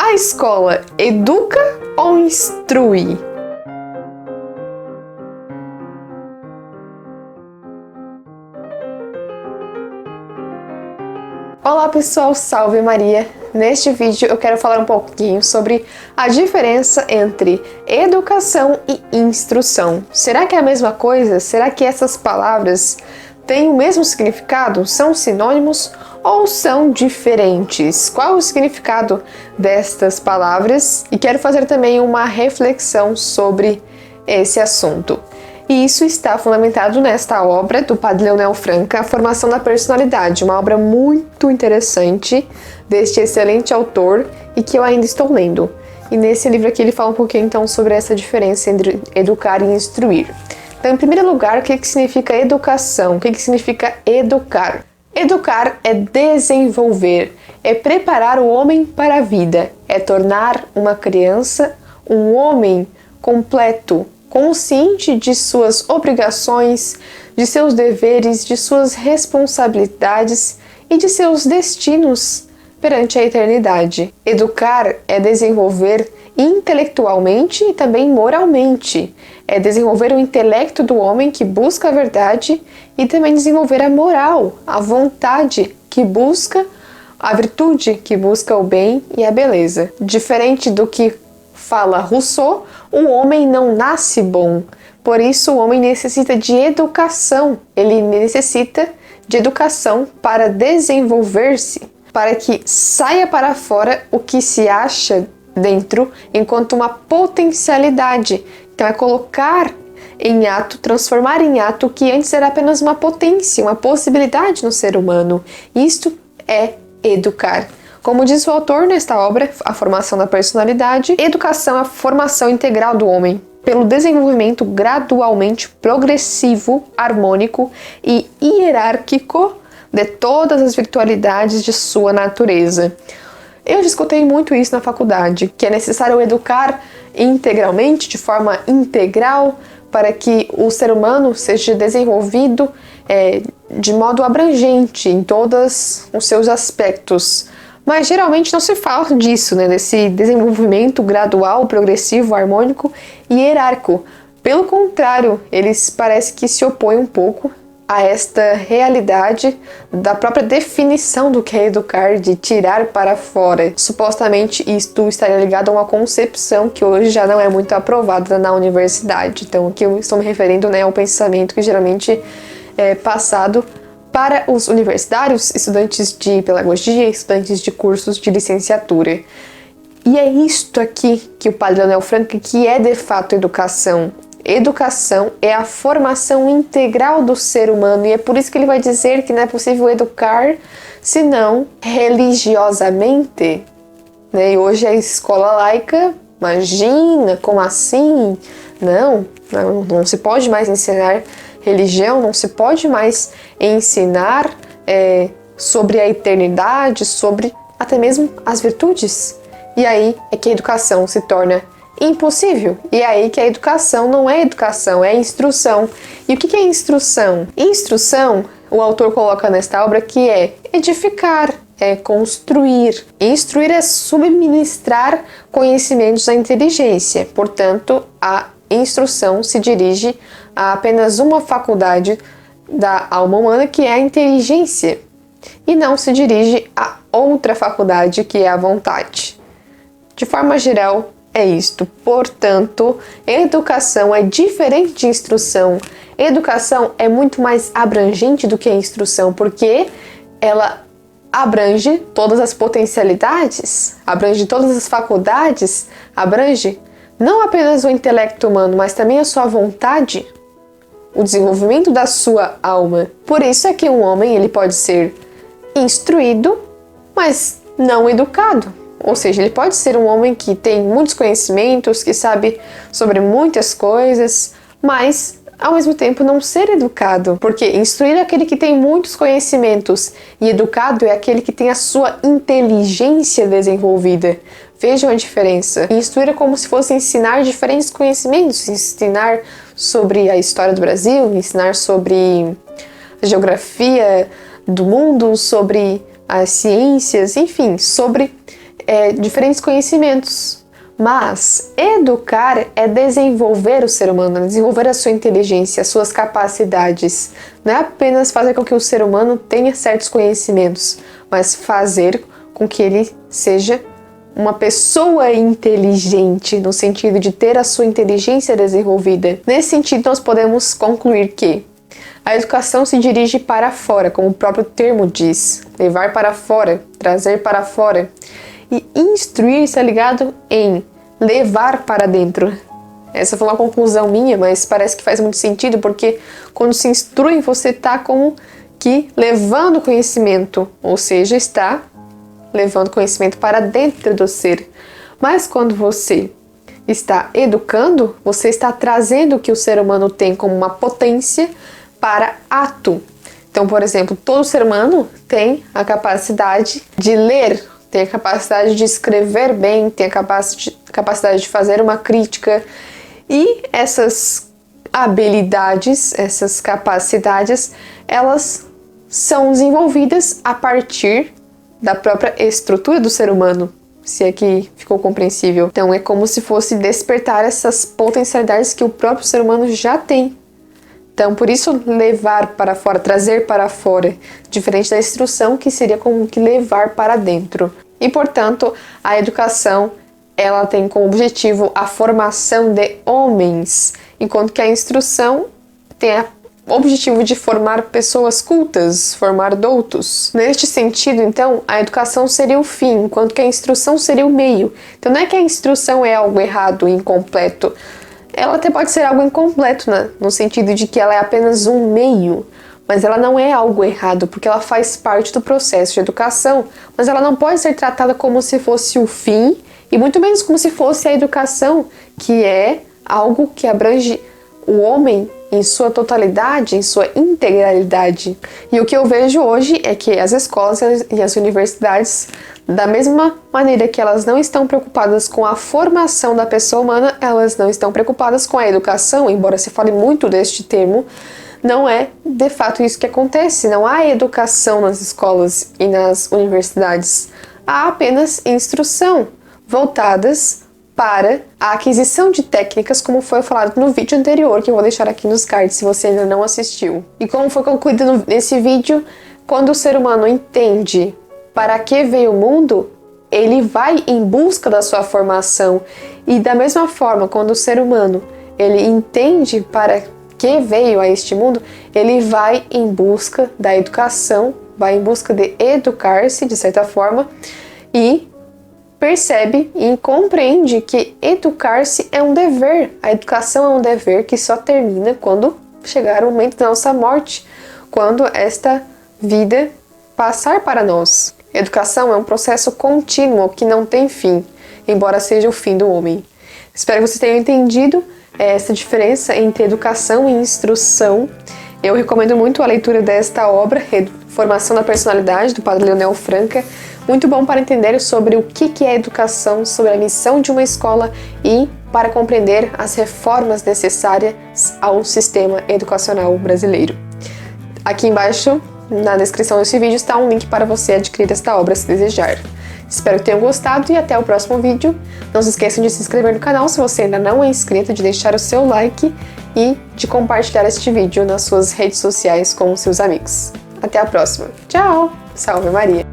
A escola educa ou instrui? Olá pessoal, salve Maria! Neste vídeo eu quero falar um pouquinho sobre a diferença entre educação e instrução. Será que é a mesma coisa? Será que essas palavras têm o mesmo significado? São sinônimos ou são diferentes? Qual é o significado destas palavras? E quero fazer também uma reflexão sobre esse assunto. E isso está fundamentado nesta obra do Padre Leonel Franca, A Formação da Personalidade, uma obra muito interessante deste excelente autor e que eu ainda estou lendo. E nesse livro aqui ele fala um pouquinho então sobre essa diferença entre educar e instruir. Então, em primeiro lugar, o que significa educação? O que significa educar? Educar é desenvolver, é preparar o homem para a vida, é tornar uma criança um homem completo, consciente de suas obrigações, de seus deveres, de suas responsabilidades e de seus destinos perante a eternidade. Educar é desenvolver intelectualmente e também moralmente. É desenvolver o intelecto do homem que busca a verdade e também desenvolver a moral, a vontade que busca a virtude, que busca o bem e a beleza. Diferente do que fala Rousseau, o homem não nasce bom. Por isso o homem necessita de educação. Ele necessita de educação para desenvolver-se, para que saia para fora o que se acha dentro enquanto uma potencialidade. Então é colocar em ato, transformar em ato o que antes era apenas uma potência, uma possibilidade no ser humano. Isto é educar. Como diz o autor nesta obra, A Formação da Personalidade, educação é a formação integral do homem, pelo desenvolvimento gradualmente progressivo, harmônico e hierárquico de todas as virtualidades de sua natureza. Eu já escutei muito isso na faculdade, que é necessário educar integralmente, de forma integral, para que o ser humano seja desenvolvido de modo abrangente em todos os seus aspectos. Mas geralmente não se fala disso, desse desenvolvimento gradual, progressivo, harmônico e hierárquico. Pelo contrário, eles parecem que se opõem um pouco a esta realidade da própria definição do que é educar, de tirar para fora. Supostamente isto estaria ligado a uma concepção que hoje já não é muito aprovada na universidade. Então aqui eu estou me referindo ao pensamento que geralmente é passado para os universitários, estudantes de pedagogia, estudantes de cursos de licenciatura. E é isto aqui que o Padre Leonel Franca, que é de fato educação. Educação é a formação integral do ser humano, e é por isso que ele vai dizer que não é possível educar senão religiosamente. E hoje a escola laica, imagina, como assim? Não se pode mais ensinar religião, não se pode mais ensinar sobre a eternidade, sobre até mesmo as virtudes. E aí é que a educação se torna impossível. E é aí que a educação não é educação, é instrução. E o que é instrução? Instrução, o autor coloca nesta obra que é edificar, é construir. Instruir é subministrar conhecimentos à inteligência. Portanto, a instrução se dirige a apenas uma faculdade da alma humana, que é a inteligência, e não se dirige a outra faculdade, que é a vontade. De forma geral, é isto. Portanto, educação é diferente de instrução. Educação é muito mais abrangente do que a instrução, porque ela abrange todas as potencialidades, abrange todas as faculdades, abrange não apenas o intelecto humano, mas também a sua vontade, o desenvolvimento da sua alma. Por isso é que um homem ele pode ser instruído, mas não educado. Ou seja, ele pode ser um homem que tem muitos conhecimentos, que sabe sobre muitas coisas, mas ao mesmo tempo não ser educado. Porque instruir é aquele que tem muitos conhecimentos e educado é aquele que tem a sua inteligência desenvolvida. Vejam a diferença. Instruir é como se fosse ensinar diferentes conhecimentos, ensinar sobre a história do Brasil, ensinar sobre a geografia do mundo, sobre as ciências, enfim, sobre diferentes conhecimentos. Mas educar é desenvolver o ser humano, desenvolver a sua inteligência, as suas capacidades. Não é apenas fazer com que o ser humano tenha certos conhecimentos, mas fazer com que ele seja uma pessoa inteligente, no sentido de ter a sua inteligência desenvolvida. Nesse sentido, nós podemos concluir que a educação se dirige para fora, como o próprio termo diz, levar para fora, trazer para fora. E instruir está ligado em levar para dentro. Essa foi uma conclusão minha, mas parece que faz muito sentido, porque quando se instrui, você está como que levando conhecimento, ou seja, está levando conhecimento para dentro do ser. Mas quando você está educando, você está trazendo o que o ser humano tem como uma potência para ato. Então, por exemplo, todo ser humano tem a capacidade de ler, tem a capacidade de escrever bem, tem a capacidade de fazer uma crítica. E essas habilidades, essas capacidades, elas são desenvolvidas a partir da própria estrutura do ser humano, se aqui ficou compreensível. Então é como se fosse despertar essas potencialidades que o próprio ser humano já tem. Então, por isso, levar para fora, trazer para fora, diferente da instrução, que seria como que levar para dentro. E, portanto, a educação, ela tem como objetivo a formação de homens, enquanto que a instrução tem o objetivo de formar pessoas cultas, formar doutos. Neste sentido, então, a educação seria o fim, enquanto que a instrução seria o meio. Então, não é que a instrução é algo errado, incompleto. Ela até pode ser algo incompleto, né? No sentido de que ela é apenas um meio, mas ela não é algo errado, porque ela faz parte do processo de educação, mas ela não pode ser tratada como se fosse o fim, e muito menos como se fosse a educação, que é algo que abrange o homem em sua totalidade, em sua integralidade. E o que eu vejo hoje é que as escolas e as universidades, da mesma maneira que elas não estão preocupadas com a formação da pessoa humana, elas não estão preocupadas com a educação, embora se fale muito deste termo, não é de fato isso que acontece. Não há educação nas escolas e nas universidades. Há apenas instrução, voltadas para a aquisição de técnicas, como foi falado no vídeo anterior, que eu vou deixar aqui nos cards se você ainda não assistiu. E como foi concluído nesse vídeo, quando o ser humano entende para que veio o mundo, ele vai em busca da sua formação. E da mesma forma, quando o ser humano ele entende para que veio a este mundo, ele vai em busca da educação, vai em busca de educar-se, de certa forma, e percebe e compreende que educar-se é um dever. A educação é um dever que só termina quando chegar o momento da nossa morte, quando esta vida passar para nós. Educação é um processo contínuo que não tem fim, embora seja o fim do homem. Espero que vocês tenham entendido essa diferença entre educação e instrução. Eu recomendo muito a leitura desta obra, Formação da Personalidade, do Padre Leonel Franca. Muito bom para entender sobre o que é educação, sobre a missão de uma escola e para compreender as reformas necessárias ao sistema educacional brasileiro. Aqui embaixo, na descrição desse vídeo, está um link para você adquirir esta obra se desejar. Espero que tenham gostado e até o próximo vídeo. Não se esqueçam de se inscrever no canal se você ainda não é inscrito, de deixar o seu like e de compartilhar este vídeo nas suas redes sociais com os seus amigos. Até a próxima. Tchau! Salve Maria!